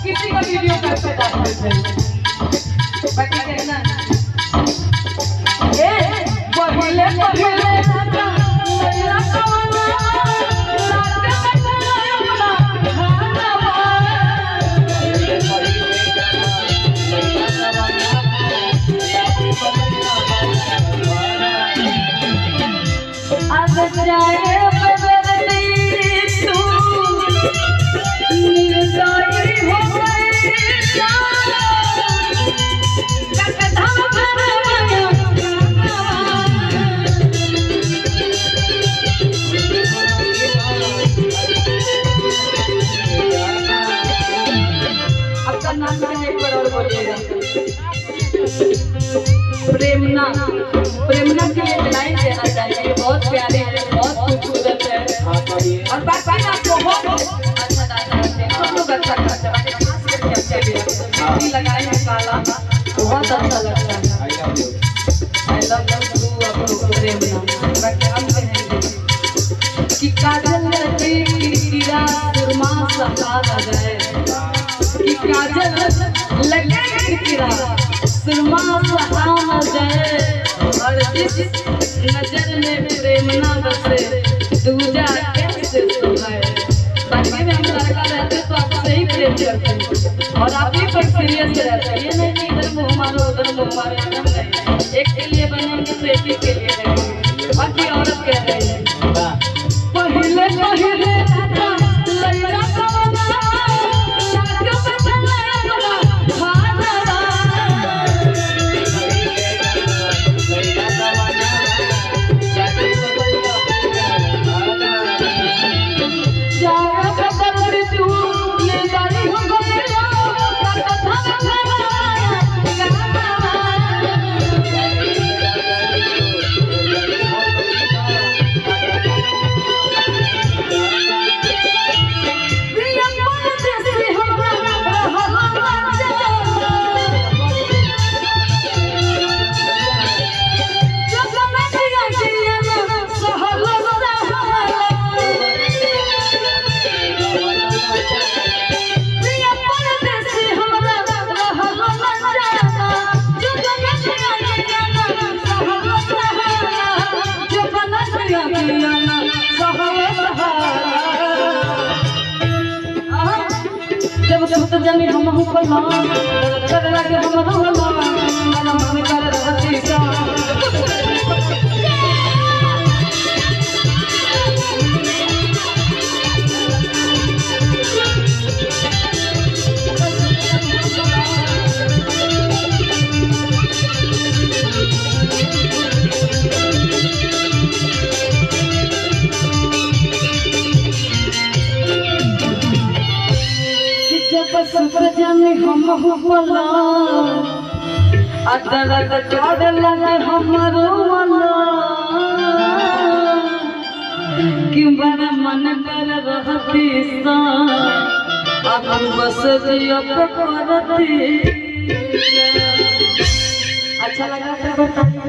किसी का वीडियो करते डालते थे बाकी कहना ए पहले पहले लैला कवना लाते कटना आज जाए प्रेमना प्रेमना के लिए लाइन देना चाहिए। बहुत प्यारे है, बहुत खूबसूरत है और बाकी आप बहुत अच्छा गाते हैं। सब लोग अच्छा गाते हैं, खास करके आप लगाए हैं काला बहुत अच्छा लगता है। आई लव यू आप लोग प्रेमना। बाकी हम कहेंगे कि काजल की किरा सुरमा सहा जाए कि काजल लगे किरा सुरमा सहा न जाए और जिस नजर में प्रेमना बसे दूजा कैसे सुहाए। बाकी में हम लड़का रहते तो आपसे ही प्रेम करते हैं और आप ही पर सीरियस रहते हैं। ये नहीं कि इधर मुँह मारो उधर मुँह मारो, एकदम नहीं। एक के लिए बनेंगे तो एक ही के लिए रहेंगे। बाकी औरत कह रही है पहले पहले लैला कवना जब सुत जमी हम पला कर लगे हम रोला मन मन कर रहती सा सुत जमी हम पला अदरक चढ़ लगे हमरो वाला कि बड़ा मन कर रहती सा अब बस जिया पे करती। अच्छा लगा तो बताइए।